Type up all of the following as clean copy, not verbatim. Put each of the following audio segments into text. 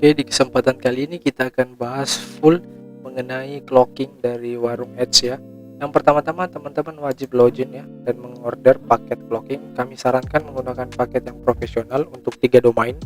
Oke, di kesempatan kali ini kita akan bahas full mengenai clocking dari warung Edge ya. Yang pertama-tama teman-teman wajib login ya dan mengorder paket clocking. Kami sarankan menggunakan paket yang profesional untuk 3 domain.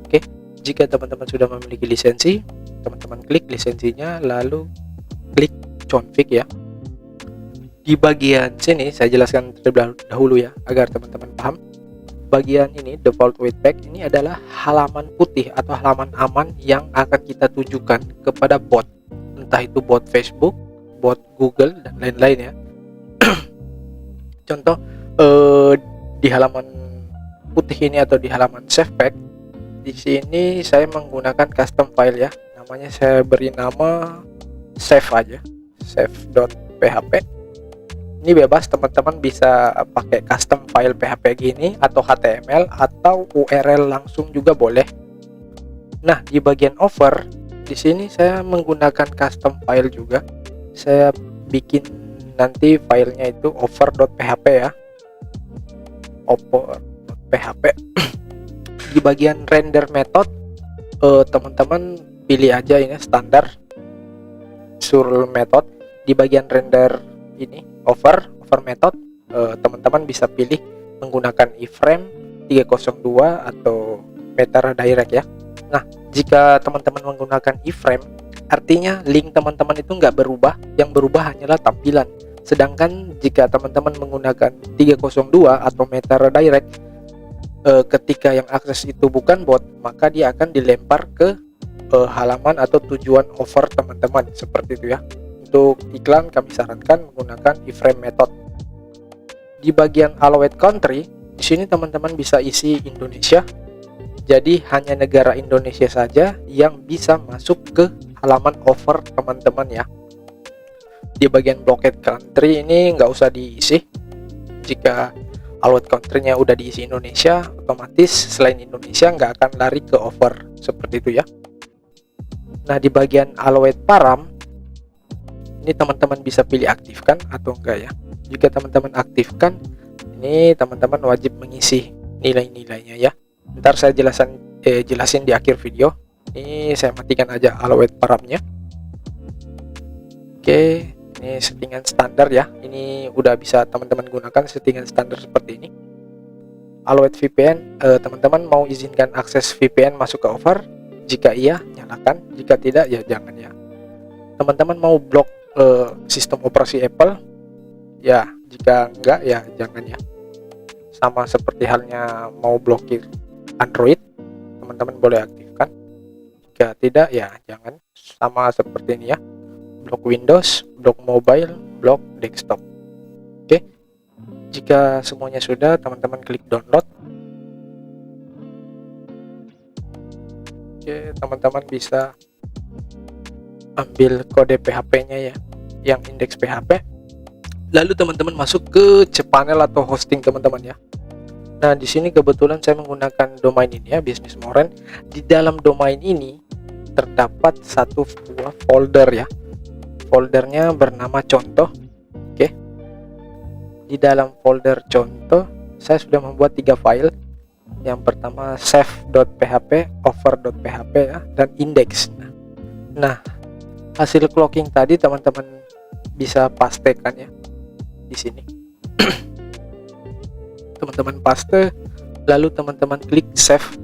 Oke, jika teman-teman sudah memiliki lisensi, teman-teman klik lisensinya lalu klik config ya. Di bagian sini saya jelaskan terlebih dahulu ya agar teman-teman paham. Bagian ini default webpack ini adalah halaman putih atau halaman aman yang akan kita tujukan kepada bot, entah itu bot Facebook, bot Google dan lain-lain ya. Contoh di halaman putih ini atau di halaman save pack, di sini saya menggunakan custom file ya, namanya saya beri nama save aja, save.php. Ini bebas, teman-teman bisa pakai custom file PHP gini atau HTML atau URL langsung juga boleh. Nah, di bagian offer di sini saya menggunakan custom file juga. Saya bikin nanti filenya itu offer.php ya. Offer.php. Di bagian render method teman-teman pilih aja ini standar surl method. Di bagian render ini offer method teman-teman bisa pilih menggunakan iframe 302 atau meta direct ya. Nah, jika teman-teman menggunakan iframe artinya link teman-teman itu nggak berubah, yang berubah hanyalah tampilan. Sedangkan jika teman-teman menggunakan 302 atau meta direct, ketika yang akses itu bukan bot, maka dia akan dilempar ke halaman atau tujuan offer teman-teman, seperti itu ya. Untuk iklan kami sarankan menggunakan iframe method. Di bagian allowed country, di sini teman-teman bisa isi Indonesia. Jadi hanya negara Indonesia saja yang bisa masuk ke halaman offer teman-teman ya. Di bagian blocked country ini nggak usah diisi. Jika allowed country-nya udah diisi Indonesia, otomatis selain Indonesia nggak akan lari ke offer, seperti itu ya. Nah, di bagian allowed param ini teman-teman bisa pilih aktifkan atau enggak ya. Jika teman-teman aktifkan, ini teman-teman wajib mengisi nilai-nilainya ya. Ntar saya jelasin di akhir video. Ini saya matikan aja allowed paramnya. Oke, ini settingan standar ya. Ini udah bisa teman-teman gunakan settingan standar seperti ini. Allowed VPN, teman-teman mau izinkan akses VPN masuk ke offer? Jika iya, nyalakan. Jika tidak, ya jangan ya. Teman-teman mau blok sistem operasi Apple ya, jika enggak ya jangan ya. Sama seperti halnya mau blokir Android, teman-teman boleh aktifkan. Jika tidak ya jangan. Sama seperti ini ya, blok Windows, blok mobile, blok desktop. Oke, jika semuanya sudah, teman-teman klik download. Oke, teman-teman bisa ambil kode PHP-nya ya, yang indeks PHP. Lalu teman-teman masuk ke cPanel atau hosting teman-teman ya. Nah, di sini kebetulan saya menggunakan domain ini ya, Business Moren. Di dalam domain ini terdapat satu buah folder ya. Foldernya bernama contoh. Oke. Di dalam folder contoh saya sudah membuat 3 file. Yang pertama save.php, offer.php ya, dan index. Nah, hasil clocking tadi teman-teman bisa pastekan ya di sini. Teman-teman paste, lalu teman-teman klik save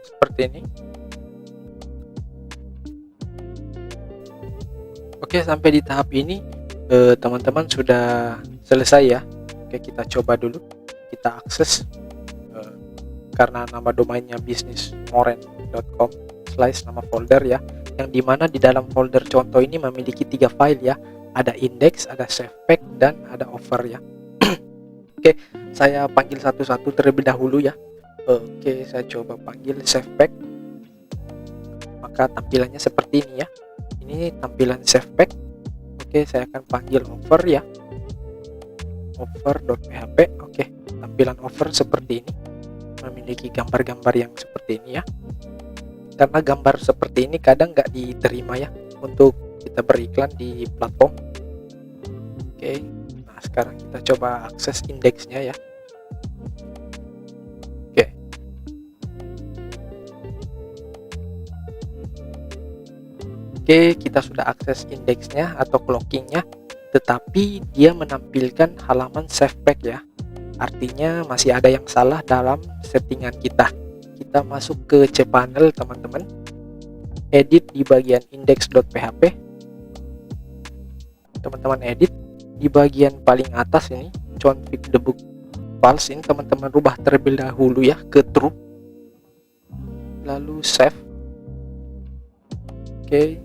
seperti ini. Oke, sampai di tahap ini teman-teman sudah selesai ya. Oke, kita coba dulu, kita akses karena nama domainnya businessmoren.com / nama folder ya, yang dimana di dalam folder contoh ini memiliki 3 file ya, ada index, ada save pack, dan ada offer ya. Oke, saya panggil satu-satu terlebih dahulu ya. Oke, saya coba panggil save pack, maka tampilannya seperti ini ya. Ini tampilan save pack. Oke, saya akan panggil offer ya, offer.php. Oke, tampilan offer seperti ini, memiliki gambar-gambar yang seperti ini ya. Karena gambar seperti ini kadang nggak diterima ya untuk kita beriklan di platform. Oke, nah sekarang kita coba akses indeksnya ya. Oke, Oke, kita sudah akses indeksnya atau clockingnya, tetapi dia menampilkan halaman save pack ya. Artinya masih ada yang salah dalam settingan kita. Kita masuk ke cPanel teman-teman, edit di bagian index.php, teman-teman edit di bagian paling atas ini config debug files, ini teman-teman rubah terlebih dahulu ya ke true, lalu save. Oke,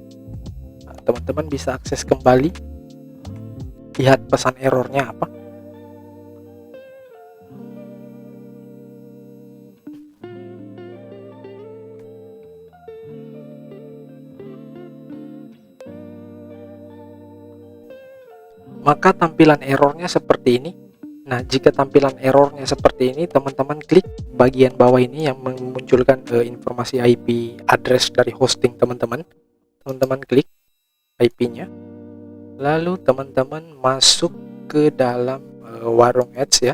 teman-teman bisa akses kembali, lihat pesan errornya apa. Maka tampilan errornya seperti ini. Nah, jika tampilan errornya seperti ini, teman-teman klik bagian bawah ini yang memunculkan informasi IP address dari hosting teman-teman. Teman-teman klik IP-nya, lalu teman-teman masuk ke dalam warung ads ya.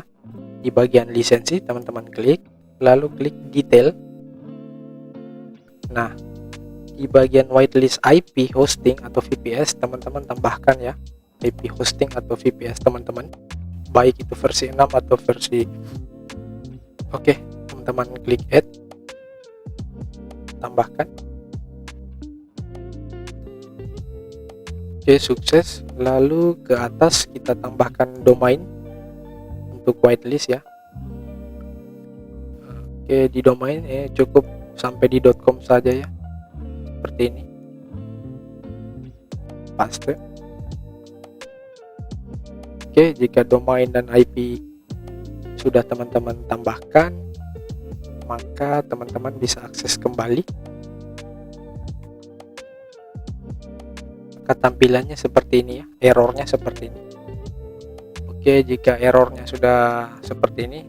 Di bagian lisensi teman-teman klik, lalu klik detail. Nah, di bagian whitelist IP hosting atau VPS, teman-teman tambahkan ya IP hosting atau VPS teman-teman, baik itu versi 6 atau versi. Oke, teman-teman klik add, tambahkan. Oke, sukses. Lalu ke atas kita tambahkan domain untuk whitelist ya. Oke, di domain cukup sampai di .com saja ya, seperti ini, paste. Oke, jika domain dan IP sudah teman-teman tambahkan, maka teman-teman bisa akses kembali. Maka tampilannya seperti ini ya, errornya seperti ini. Oke, jika errornya sudah seperti ini,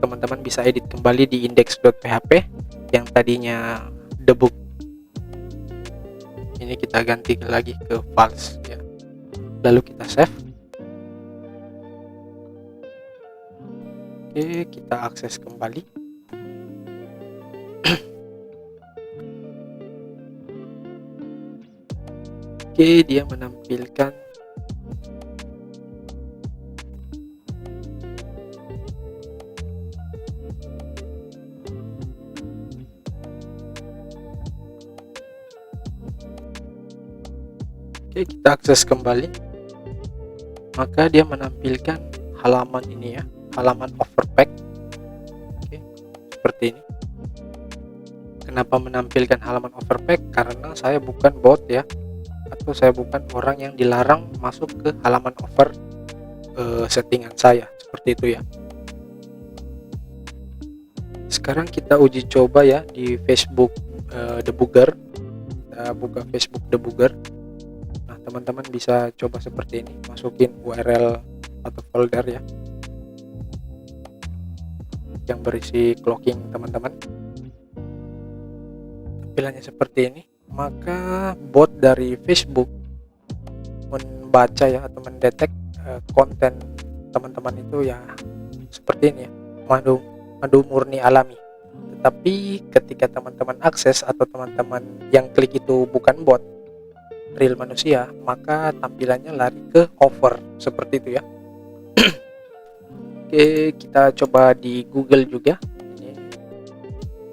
teman-teman bisa edit kembali di index.php yang tadinya debug. Ini kita ganti lagi ke false ya. Lalu kita save. Oke, kita akses kembali. Oke, dia menampilkan Oke, kita akses kembali. Maka dia menampilkan halaman ini ya, halaman overpack. Oke, seperti ini. Kenapa menampilkan halaman overpack? Karena saya bukan bot ya, atau saya bukan orang yang dilarang masuk ke halaman over settingan saya, seperti itu ya. Sekarang kita uji coba ya di Facebook debugger. Kita buka Facebook debugger. Nah, teman-teman bisa coba seperti ini, masukin URL atau folder ya yang berisi clocking teman-teman. Tampilannya seperti ini. Maka bot dari Facebook membaca ya atau mendetek konten teman-teman itu ya seperti ini ya, madu murni alami. Tetapi ketika teman-teman akses atau teman-teman yang klik itu bukan bot, real manusia, maka tampilannya lari ke over seperti itu ya. Oke, kita coba di Google juga. Ini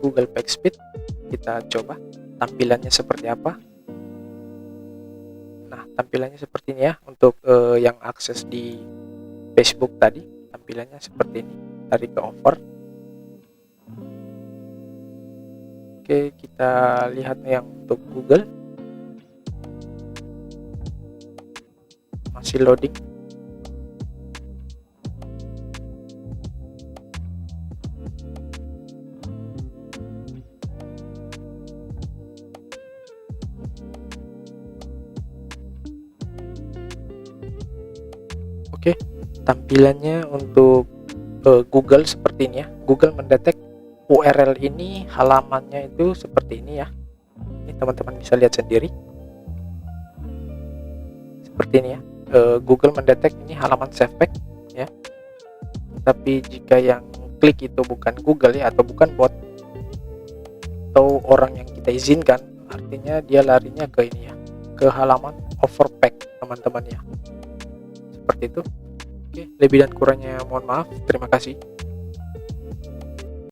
Google PageSpeed. Kita coba tampilannya seperti apa. Nah, tampilannya seperti ini ya. Untuk yang akses di Facebook tadi, tampilannya seperti ini, lari ke over. Oke, kita lihat yang untuk Google. Masih loading. Oke, tampilannya untuk Google seperti ini ya. Google mendetek URL ini halamannya itu seperti ini ya. Ini teman-teman bisa lihat sendiri. Seperti ini ya. Google mendetek ini halaman SafePack ya. Tapi jika yang klik itu bukan Google ya, atau bukan bot, atau orang yang kita izinkan artinya dia larinya ke ini ya, ke halaman overpack teman-teman ya. Seperti itu. Oke, lebih dan kurangnya mohon maaf. Terima kasih.